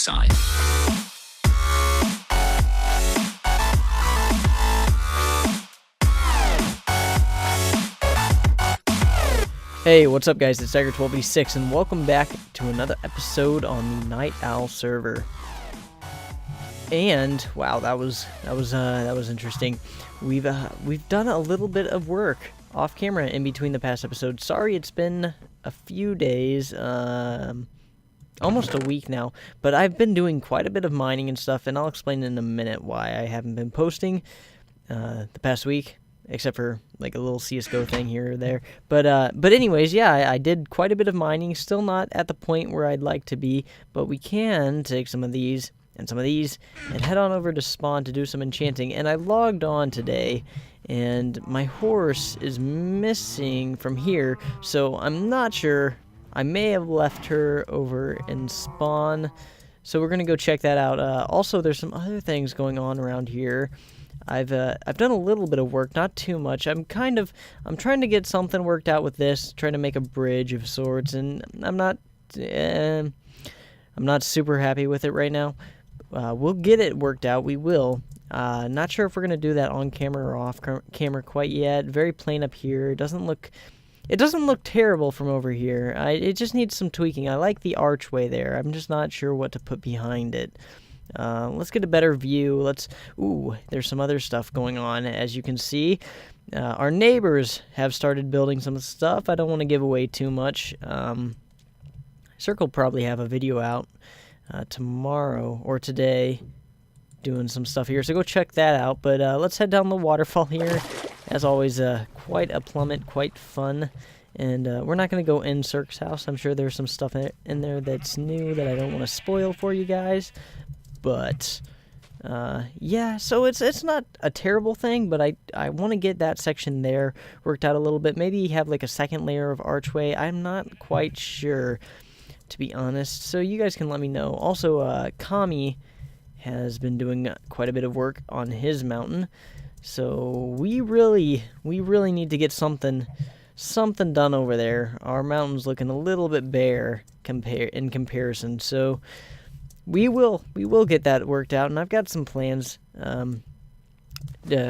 side. Hey, what's up guys, it's Tiger1286 and welcome back to another episode on the NightOwl server. And wow, that was interesting. We've done a little bit of work off camera in between the past episodes. Sorry, it's been a few days, almost a week now, but I've been doing quite a bit of mining and stuff, and I'll explain in a minute why I haven't been posting the past week. Except for like a little CSGO thing here or there. But anyways, yeah, I did quite a bit of mining. Still not at the point where I'd like to be, but we can take some of these and head on over to spawn to do some enchanting. And I logged on today, and my horse is missing from here, so I'm not sure. I may have left her over in spawn, so we're gonna go check that out. Also, there's some other things going on around here. I've done a little bit of work, not too much. I'm trying to get something worked out with this, trying to make a bridge of sorts, and I'm not super happy with it right now. We'll get it worked out. We will. Not sure if we're gonna do that on camera or off camera quite yet. Very plain up here. It doesn't look terrible from over here. It just needs some tweaking. I like the archway there. I'm just not sure what to put behind it. Let's get a better view. Ooh, there's some other stuff going on, as you can see. Our neighbors have started building some stuff. I don't want to give away too much. Circle will probably have a video out tomorrow or today doing some stuff here, so go check that out. But let's head down the waterfall here. As always, quite a plummet, quite fun. And we're not going to go in Cirque's house. I'm sure there's some stuff in there that's new that I don't want to spoil for you guys. But yeah, so it's not a terrible thing, but I want to get that section there worked out a little bit. Maybe have like a second layer of archway. I'm not quite sure, to be honest. So you guys can let me know. Also, Kami has been doing quite a bit of work on his mountain. So we really need to get something done over there. Our mountain's looking a little bit bare in comparison. So we will get that worked out, and I've got some plans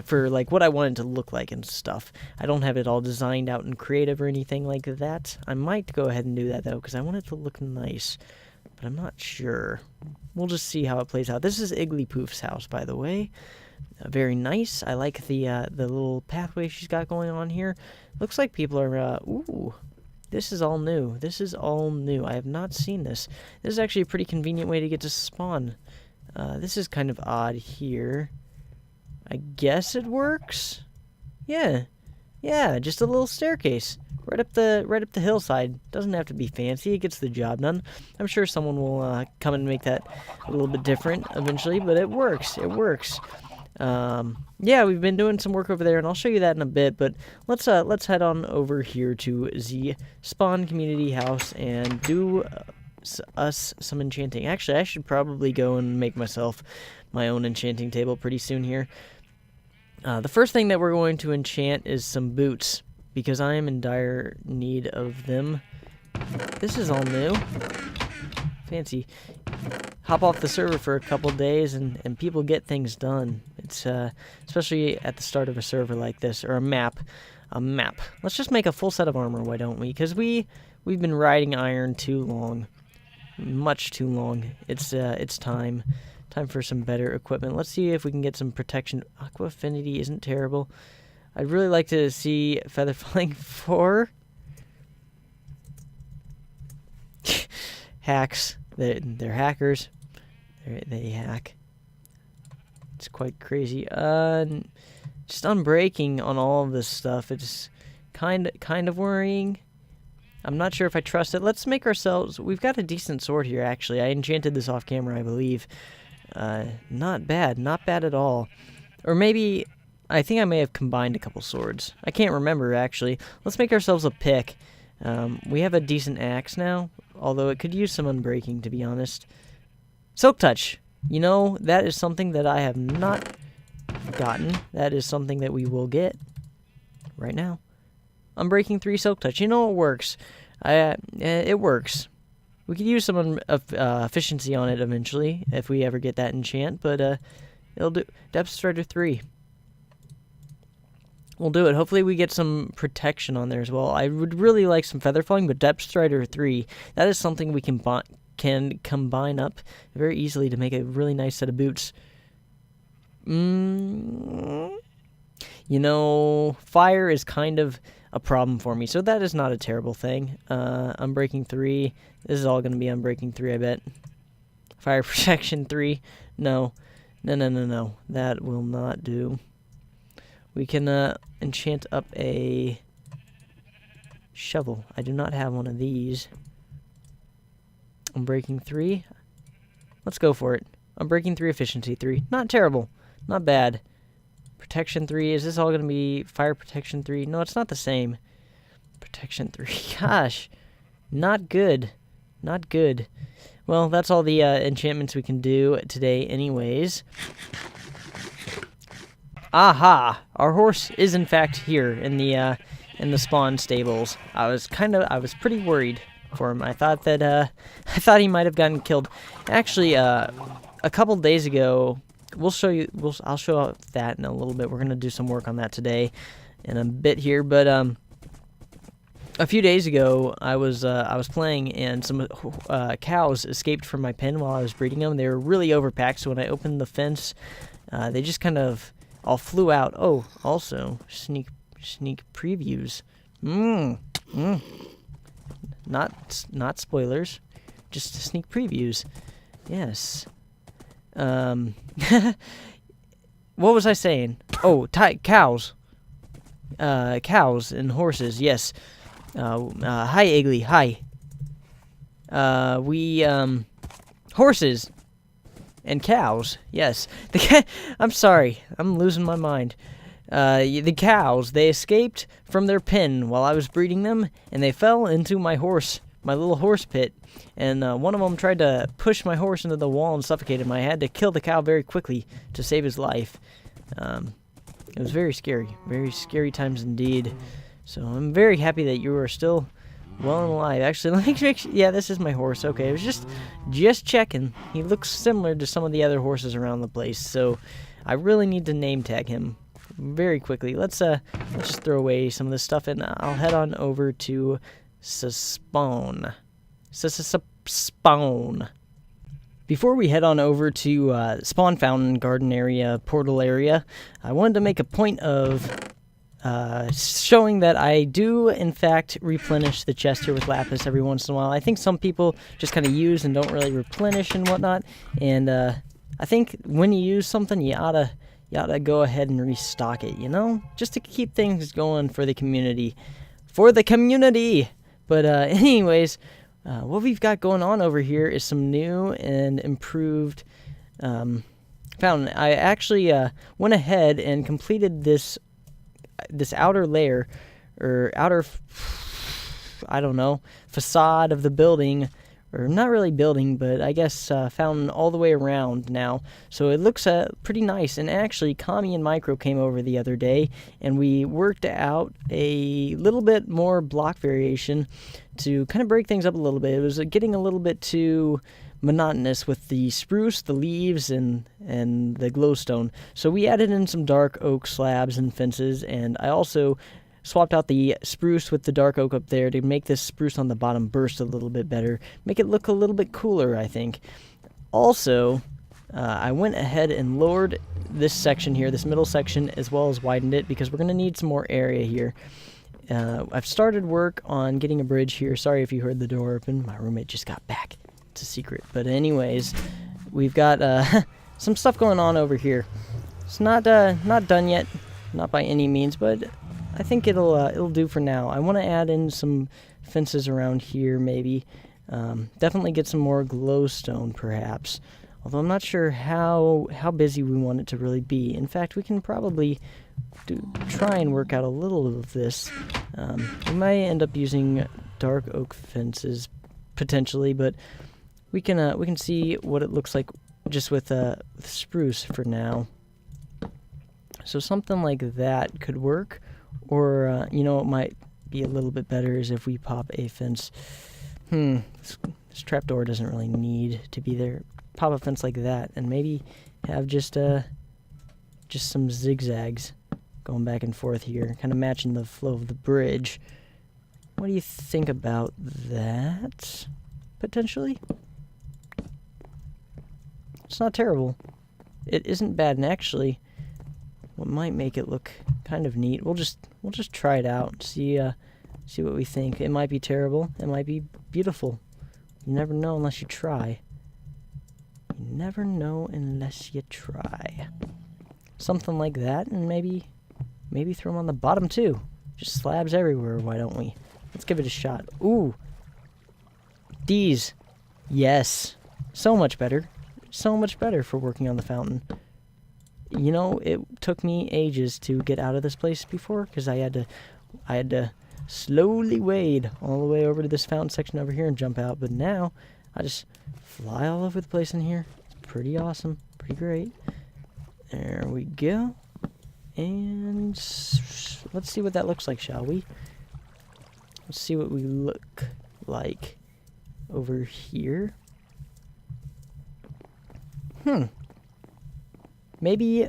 for like what I want it to look like and stuff. I don't have it all designed out and creative or anything like that. I might go ahead and do that though, because I want it to look nice, but I'm not sure. We'll just see how it plays out. This is Igglypoof's house, by the way. Very nice. I like the little pathway she's got going on here. Looks like people are ooh. This is all new. This is all new. I have not seen this. This is actually a pretty convenient way to get to spawn. This is kind of odd here. I guess it works. Yeah, just a little staircase right up the hillside. Doesn't have to be fancy. It gets the job done. I'm sure someone will come and make that a little bit different eventually, but it works. It works. Yeah, we've been doing some work over there, and I'll show you that in a bit, but let's head on over here to the spawn community house and do us some enchanting. Actually, I should probably go and make myself my own enchanting table pretty soon here. The first thing that we're going to enchant is some boots, because I am in dire need of them. This is all new. Fancy. Hop off the server for a couple days and people get things done. It's especially at the start of a server like this, or a map. Let's just make a full set of armor, why don't we? Because we've been riding iron too long, much too long. It's time for some better equipment. Let's see if we can get some protection. Aqua Affinity isn't terrible. I'd really like to see Feather Falling 4. Hacks. They're hackers. They hack. It's quite crazy. Just unbreaking on all of this stuff. It's kind of worrying. I'm not sure if I trust it. Let's make ourselves... We've got a decent sword here, actually. I enchanted this off camera, I believe. Not bad. Not bad at all. Or maybe... I think I may have combined a couple swords. I can't remember, actually. Let's make ourselves a pick. We have a decent axe now, although it could use some unbreaking, to be honest. Silk Touch. You know, that is something that I have not gotten. That is something that we will get right now. Unbreaking 3 Silk Touch. You know, it works. It works. We could use some efficiency on it eventually if we ever get that enchant, but it'll do. Depth Strider 3. We'll do it. Hopefully we get some protection on there as well. I would really like some feather falling, but Depth Strider 3, that is something we can combine up very easily to make a really nice set of boots. You know, fire is kind of a problem for me, so that is not a terrible thing. Unbreaking 3. This is all going to be Unbreaking 3, I bet. Fire Protection 3. No. No. That will not do. We can enchant up a shovel. I do not have one of these. Unbreaking 3. Let's go for it. Unbreaking 3, Efficiency 3. Not terrible. Not bad. Protection 3. Is this all going to be Fire Protection 3? No, it's not the same. Protection 3. Gosh. Not good. Not good. Well, that's all the enchantments we can do today anyways. Aha! Our horse is in fact here in the spawn stables. I was pretty worried for him. I thought he might have gotten killed. Actually, a couple days ago, I'll show you that in a little bit. We're gonna do some work on that today in a bit here, but a few days ago I was playing and some cows escaped from my pen while I was breeding them. They were really overpacked, so when I opened the fence, they just kind of all flew out. Oh, also sneak previews. Not spoilers, just sneak previews. Yes. What was I saying? Oh, cows. Cows and horses. Yes. Hi, Iggly. Hi. Horses and cows. Yes. I'm sorry. I'm losing my mind. The cows, they escaped from their pen while I was breeding them, and they fell into my little horse pit. And one of them tried to push my horse into the wall and suffocate him. I had to kill the cow very quickly to save his life. It was very scary times indeed. So I'm very happy that you are still well and alive. Actually, let me make sure. Yeah, this is my horse. Okay, I was just checking. He looks similar to some of the other horses around the place, so I really need to name tag him very quickly. Let's just throw away some of this stuff, and I'll head on over to spawn. Spawn. Before we head on over to spawn fountain garden area, portal area, I wanted to make a point of showing that I do, in fact, replenish the chest here with lapis every once in a while. I think some people just kind of use and don't really replenish and whatnot, and I think when you use something, you oughta go ahead and restock it, you know? Just to keep things going for the community. But anyways, what we've got going on over here is some new and improved fountain. I actually went ahead and completed this outer layer, or outer, I don't know, facade of the building, or not really building, but I guess fountain all the way around now. So it looks pretty nice. And actually, Kami and Micro came over the other day, and we worked out a little bit more block variation to kind of break things up a little bit. It was getting a little bit too monotonous with the spruce, the leaves, and the glowstone. So we added in some dark oak slabs and fences, and I also swapped out the spruce with the dark oak up there to make this spruce on the bottom burst a little bit better, make it look a little bit cooler, I think. Also, I went ahead and lowered this section here, this middle section, as well as widened it, because we're going to need some more area here. I've started work on getting a bridge here. Sorry if you heard the door open. My roommate just got back. It's a secret. But anyways, we've got some stuff going on over here. It's not done yet, not by any means, but I think it'll do for now. I want to add in some fences around here, maybe. Definitely get some more glowstone, perhaps. Although I'm not sure how busy we want it to really be. In fact, we can probably try and work out a little of this. We might end up using dark oak fences potentially, but we can see what it looks like just with spruce for now. So something like that could work, or you know, it might be a little bit better is if we pop a fence. This trapdoor doesn't really need to be there. Pop a fence like that, and maybe have just some zigzags going back and forth here, kind of matching the flow of the bridge. What do you think about that? Potentially? It's not terrible. It isn't bad, and actually, what might make it look kind of neat, we'll just try it out, see what we think. It might be terrible, it might be beautiful. You never know unless you try. You never know unless you try. Something like that, and maybe throw them on the bottom too. Just slabs everywhere, why don't we? Let's give it a shot. Ooh. These. Yes. So much better. So much better for working on the fountain. You know, it took me ages to get out of this place before, because I had to slowly wade all the way over to this fountain section over here and jump out. But now, I just fly all over the place in here. It's pretty awesome. Pretty great. There we go. And let's see what that looks like, shall we? Let's see what we look like over here. Maybe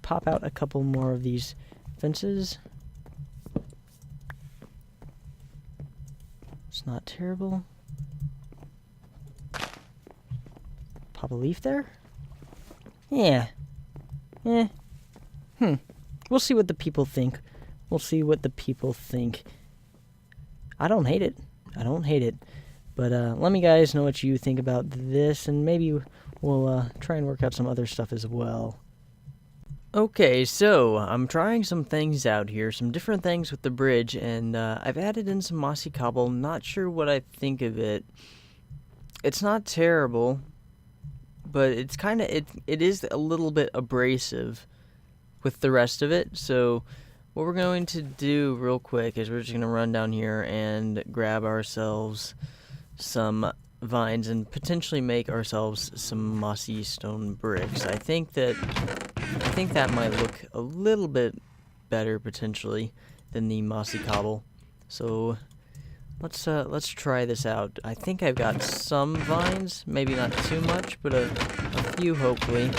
pop out a couple more of these fences. It's not terrible. Pop a leaf there? Yeah. We'll see what the people think. We'll see what the people think. I don't hate it. But let me guys know what you think about this, and maybe we'll try and work out some other stuff as well. Okay, so I'm trying some things out here, some different things with the bridge, and I've added in some mossy cobble. Not sure what I think of it. It's not terrible, but it's kind of it is a little bit abrasive with the rest of it. So what we're going to do real quick is we're just going to run down here and grab ourselves some vines and potentially make ourselves some mossy stone bricks. I think that might look a little bit better potentially than the mossy cobble. So let's try this out. I think I've got some vines, maybe not too much, but a few hopefully.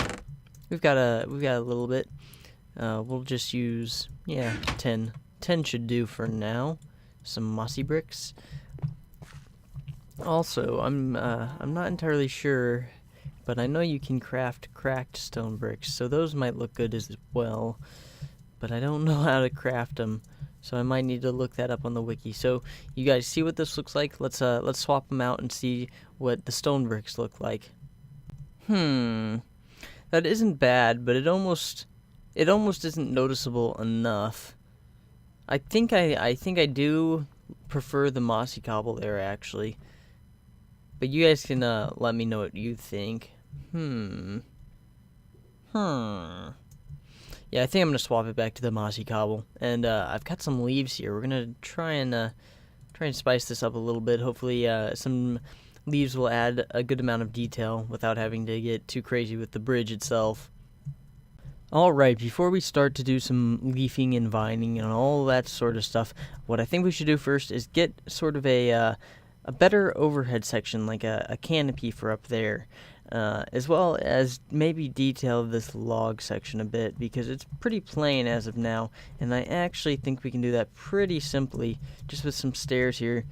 We've got a little bit. We'll just use 10. 10 should do for now. Some mossy bricks. Also, I'm not entirely sure, but I know you can craft cracked stone bricks, so those might look good as well. But I don't know how to craft them, so I might need to look that up on the wiki. So you guys see what this looks like? Let's swap them out and see what the stone bricks look like. That isn't bad, but it almost isn't noticeable enough. I think I do prefer the mossy cobble there actually. But you guys can let me know what you think. Yeah, I think I'm gonna swap it back to the mossy cobble. And I've got some leaves here. We're gonna try and spice this up a little bit. Hopefully, some leaves will add a good amount of detail without having to get too crazy with the bridge itself. Alright, before we start to do some leafing and vining and all that sort of stuff, what I think we should do first is get sort of a better overhead section, like a canopy for up there, as well as maybe detail this log section a bit, because it's pretty plain as of now, and I actually think we can do that pretty simply, just with some stairs here.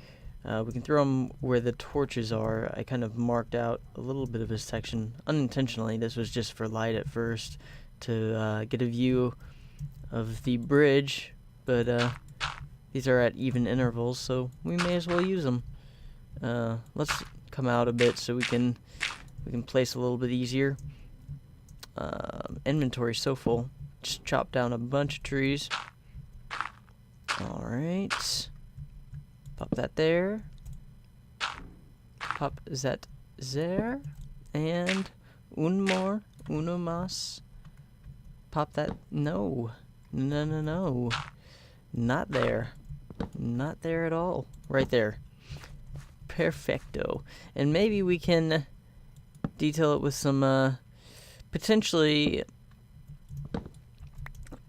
We can throw them where the torches are. I kind of marked out a little bit of a section unintentionally. This was just for light at first, to get a view of the bridge, but these are at even intervals, so we may as well use them. Let's come out a bit so we can place a little bit easier. Inventory's so full. Just chop down a bunch of trees. Alright. Pop that there. Pop that there. And uno más. Pop that. No. Not there. Not there at all. Right there. Perfecto. And maybe we can detail it with some, potentially,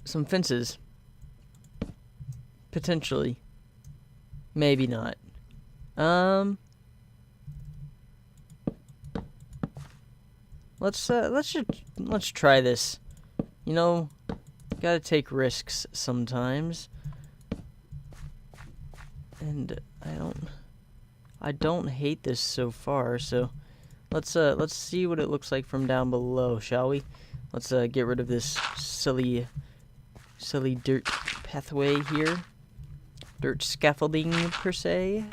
some fences. Potentially. Maybe not. let's try this. You know, gotta take risks sometimes. And I don't hate this so far, so let's see what it looks like from down below, shall we? Let's get rid of this silly dirt pathway here. Dirt scaffolding per se.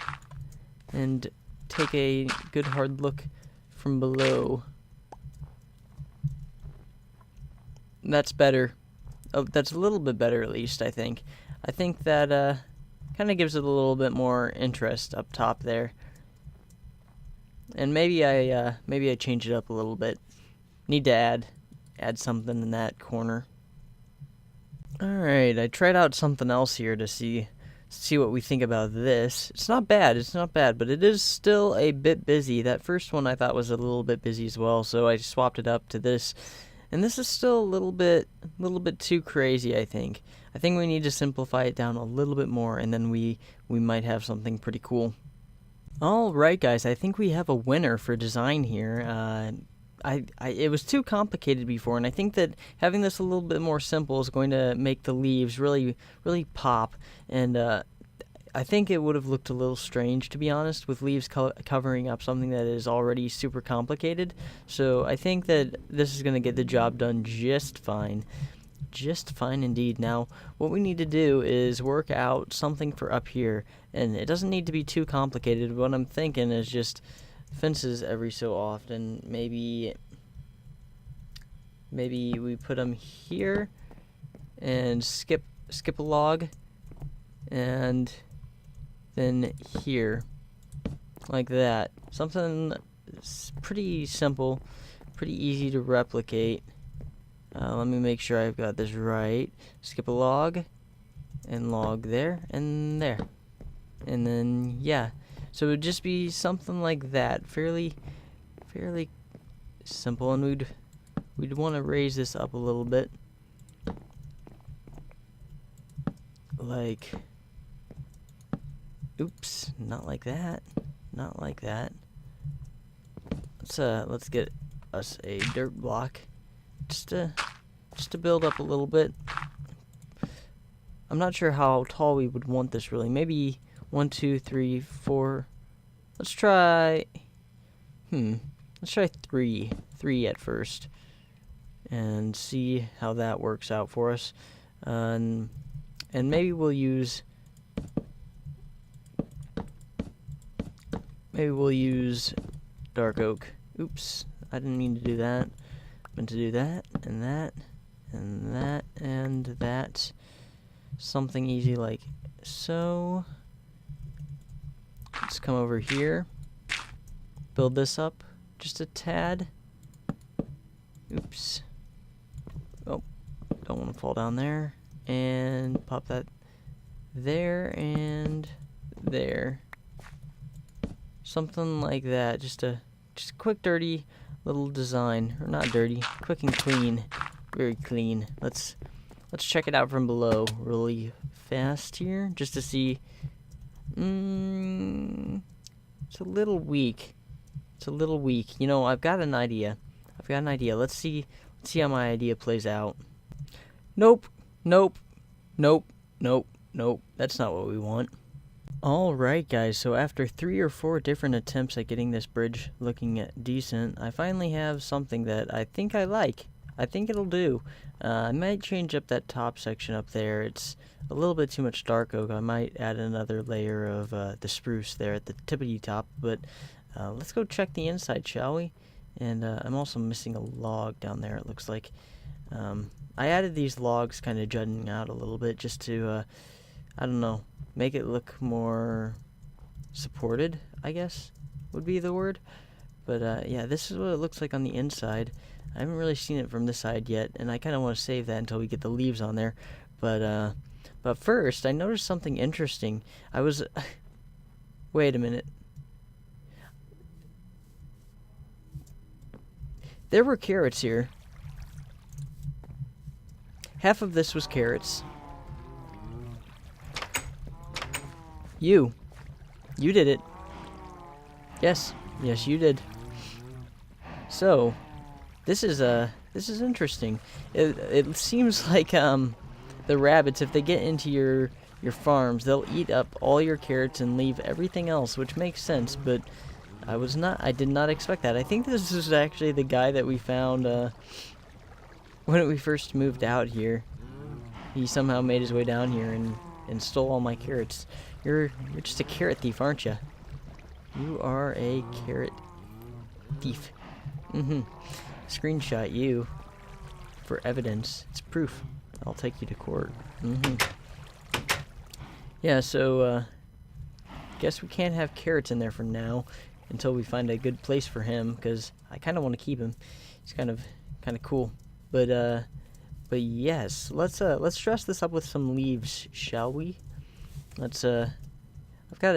And take a good hard look from below. That's better. Oh, that's a little bit better at least, I think. I think that kind of gives it a little bit more interest up top there. And maybe I change it up a little bit. Need to add something in that corner. Alright, I tried out something else here to see what we think about this. It's not bad, but it is still a bit busy. That first one I thought was a little bit busy as well, so I swapped it up to this. And this is still a little bit too crazy, I think. I think we need to simplify it down a little bit more, and then we might have something pretty cool. Alright guys, I think we have a winner for design here. It was too complicated before, and I think that having this a little bit more simple is going to make the leaves really pop. And I think it would have looked a little strange, to be honest, with leaves covering up something that is already super complicated. So I think that this is going to get the job done just fine. Just fine indeed. Now, what we need to do is work out something for up here, and it doesn't need to be too complicated. What I'm thinking is just fences every so often. Maybe we put them here and skip a log, and then here, like that. Something pretty simple, pretty easy to replicate. Let me make sure I've got this right. Skip a log, and log there, and there. And then, yeah. So it would just be something like that. Fairly simple, and we'd want to raise this up a little bit. Like, oops, not like that. Not like that. Let's get us a dirt block. Just to build up a little bit. I'm not sure how tall we would want this really. Maybe 1, 2, 3, 4. Let's try. Let's try 3 at first, and see how that works out for us. And maybe we'll use. Dark oak. Oops, I didn't mean to do that. Meant to do that, and that, and that, and that. Something easy like so. Let's come over here. Build this up just a tad. Oops. Oh, don't want to fall down there. And pop that there and there. Something like that. Just a quick, dirty little design, or not dirty, quick and clean, very clean. Let's check it out from below really fast here, just to see. It's a little weak. You know, I've got an idea. Let's see how my idea plays out. Nope. That's not what we want. Alright guys, so after 3 or 4 different attempts at getting this bridge looking decent, I finally have something that I think I like. I think it'll do. I might change up that top section up there. It's a little bit too much dark oak. I might add another layer of the spruce there at the tippity top, but let's go check the inside, shall we? And I'm also missing a log down there, it looks like. I added these logs kind of jutting out a little bit just to, I don't know, make it look more supported, I guess would be the word. But yeah, this is what it looks like on the inside. I haven't really seen it from this side yet, and I kind of want to save that until we get the leaves on there. But first, I noticed something interesting. I was... Wait a minute. There were carrots here. Half of this was carrots. You did it. Yes, you did. So, This is interesting. It seems like the rabbits, if they get into your farms, they'll eat up all your carrots and leave everything else, which makes sense. But I did not expect that. I think this is actually the guy that we found when we first moved out here. He somehow made his way down here and stole all my carrots. You're just a carrot thief, aren't you? You are a carrot thief. Screenshot you for evidence. It's proof. I'll take you to court. Yeah, so guess we can't have carrots in there for now until we find a good place for him, because I kind of want to keep him. He's kind of cool. But yes, let's dress this up with some leaves, shall we? I've got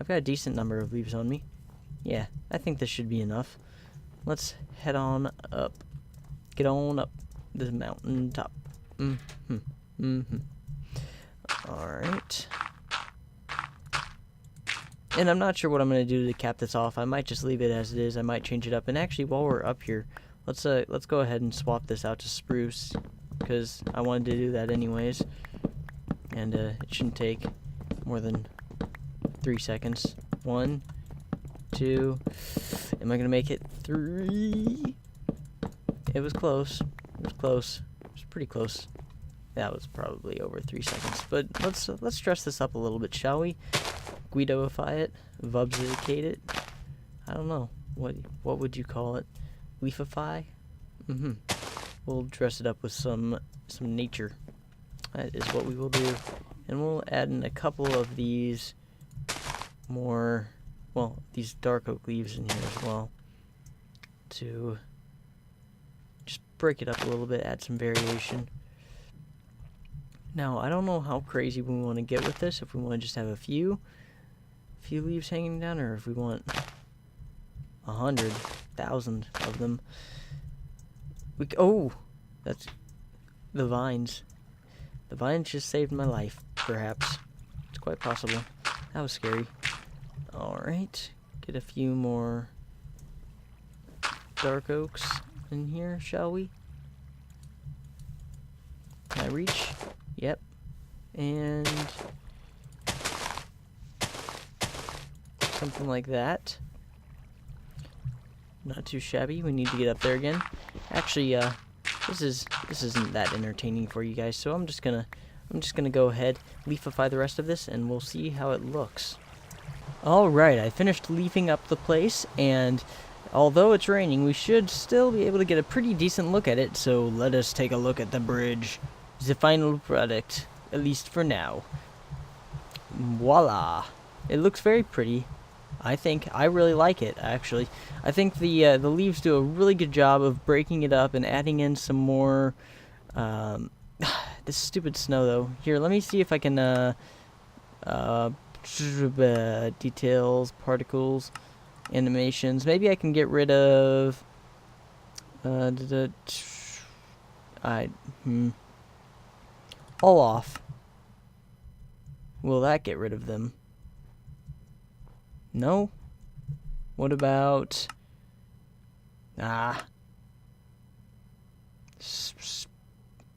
a decent number of leaves on me. Yeah, I think this should be enough. Let's head on up. Get on up the mountain top. Alright. And I'm not sure what I'm going to do to cap this off. I might just leave it as it is. I might change it up. And actually, while we're up here, let's go ahead and swap this out to spruce, because I wanted to do that anyways. And it shouldn't take more than 3 seconds. 1, 2. Am I going to make it? 3. It was close. It was close. It was pretty close. That was probably over 3 seconds. But let's dress this up a little bit, shall we? Guidoify it, vubsicate it. I don't know. What would you call it? Leafify? We'll dress it up with some nature. That is what we will do. And we'll add in a couple of these more, well, these dark oak leaves in here as well, to just break it up a little bit, add some variation. Now, I don't know how crazy we want to get with this, if we want to just have a few leaves hanging down, or if we want 100,000 of them. Oh, that's the vines. The vines just saved my life, perhaps. It's quite possible. That was scary. Alright, get a few more dark oaks in here, shall we? Can I reach? Yep. And something like that. Not too shabby. We need to get up there again. Actually, this isn't that entertaining for you guys, so I'm just gonna go ahead, leafify the rest of this, and we'll see how it looks. Alright, I finished leafing up the place, and although it's raining, we should still be able to get a pretty decent look at it, so let us take a look at the bridge. The final product, at least for now. Voila! It looks very pretty. I really like it, actually. I think the leaves do a really good job of breaking it up and adding in some more, this stupid snow, though. Here, let me see if I can, details, particles, animations. Maybe I can get rid of, all off. Will that get rid of them? No? What about...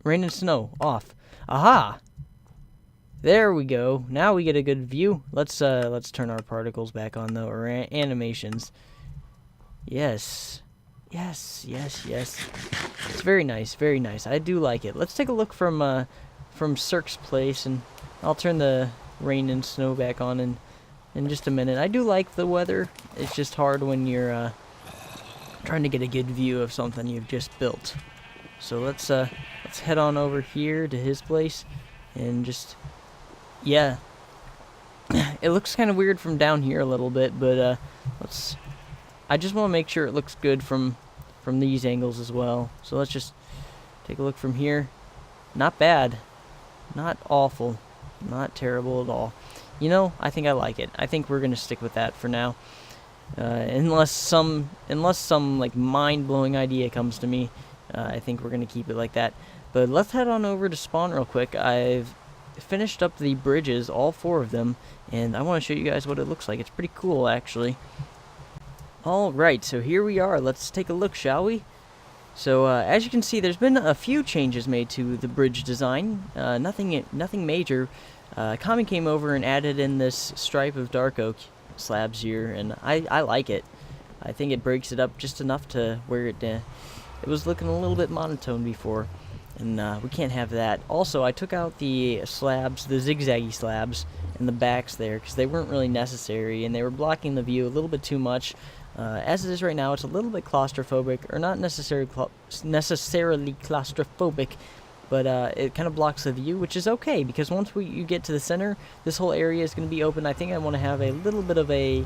rain and snow, off. Aha! There we go. Now we get a good view. Let's turn our particles back on, though, or animations. Yes. Yes, yes, yes. It's very nice, very nice. I do like it. Let's take a look from Cirque's place, and I'll turn the rain and snow back on in just a minute. I do like the weather. It's just hard when you're trying to get a good view of something you've just built. So let's head on over here to his place and just, yeah. It looks kind of weird from down here a little bit, but I just want to make sure it looks good from these angles as well. So let's just take a look from here. Not bad. Not awful. Not terrible at all. You know, I think I like it. I think we're gonna stick with that for now, unless some like mind-blowing idea comes to me. I think we're gonna keep it like that. But let's head on over to spawn real quick. I've finished up the bridges, all 4 of them, and I want to show you guys what it looks like. It's pretty cool, actually. All right, so here we are. Let's take a look, shall we? So as you can see, there's been a few changes made to the bridge design. Nothing major. Kami came over and added in this stripe of dark oak slabs here, and I like it. I think it breaks it up just enough to where it was looking a little bit monotone before, and we can't have that. Also, I took out the slabs, the zigzaggy slabs, in the backs there, because they weren't really necessary, and they were blocking the view a little bit too much. As it is right now, it's a little bit claustrophobic, or not necessarily claustrophobic, but it kind of blocks the view, which is okay, because once you get to the center, this whole area is going to be open. I think I want to have a little bit of a,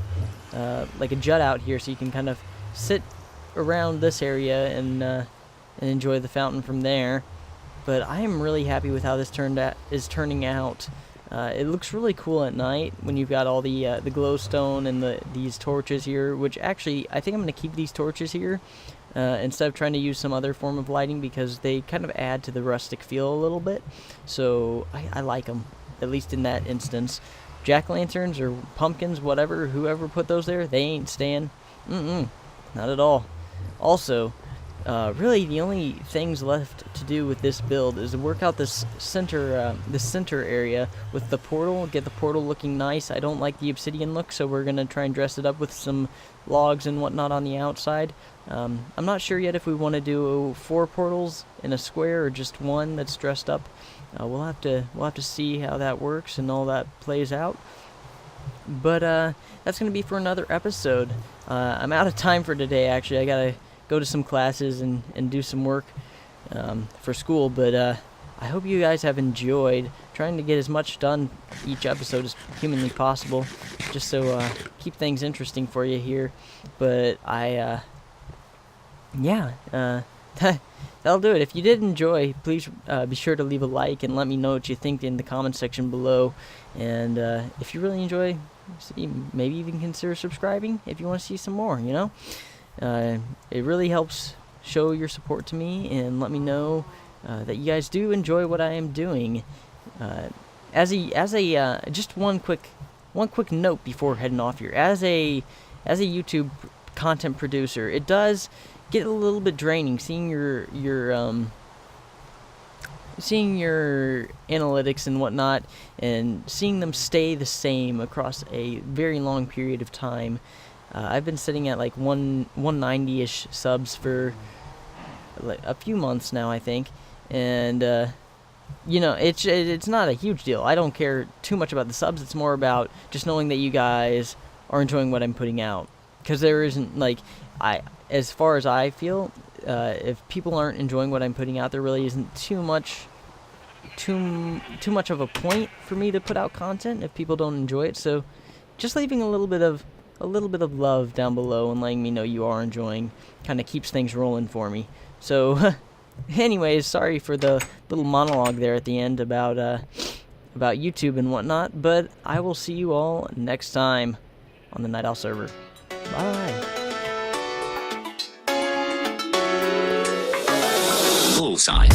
like a jut out here, so you can kind of sit around this area and enjoy the fountain from there. But I am really happy with how this is turning out. It looks really cool at night when you've got all the glowstone and these torches here, which actually I think I'm going to keep these torches here instead of trying to use some other form of lighting, because they kind of add to the rustic feel a little bit. So I like them, at least in that instance. Jack-o'-lanterns or pumpkins, whatever, whoever put those there, they ain't staying. Not at all. Also, really the only things left to do with this build is to work out this center area with the portal, get the portal looking nice. I don't like the obsidian look, so we're gonna try and dress it up with some logs and whatnot on the outside. I'm not sure yet if we want to do 4 portals in a square or just one that's dressed up. We'll have to see how that works and all that plays out. But that's gonna be for another episode. I'm out of time for today. Actually, I gotta go to some classes and do some work for school, but I hope you guys have enjoyed trying to get as much done each episode as humanly possible, just so keep things interesting for you here. But yeah, that'll do it. If you did enjoy, please be sure to leave a like and let me know what you think in the comment section below. And if you really enjoy, maybe even consider subscribing if you want to see some more, you know. It really helps show your support to me and let me know that you guys do enjoy what I am doing. Just one quick note before heading off here. As a YouTube content producer, it does get a little bit draining seeing your analytics and whatnot, and seeing them stay the same across a very long period of time. I've been sitting at like 190-ish subs for like a few months now, I think, and you know, it's not a huge deal. I don't care too much about the subs. It's more about just knowing that you guys are enjoying what I'm putting out, because there isn't, like, as far as I feel, if people aren't enjoying what I'm putting out, there really isn't too much of a point for me to put out content if people don't enjoy it. So just leaving a little bit of love down below and letting me know you are enjoying kind of keeps things rolling for me. So anyways, sorry for the little monologue there at the end about YouTube and whatnot, but I will see you all next time on the NightOwl server. Bye. Bullseye.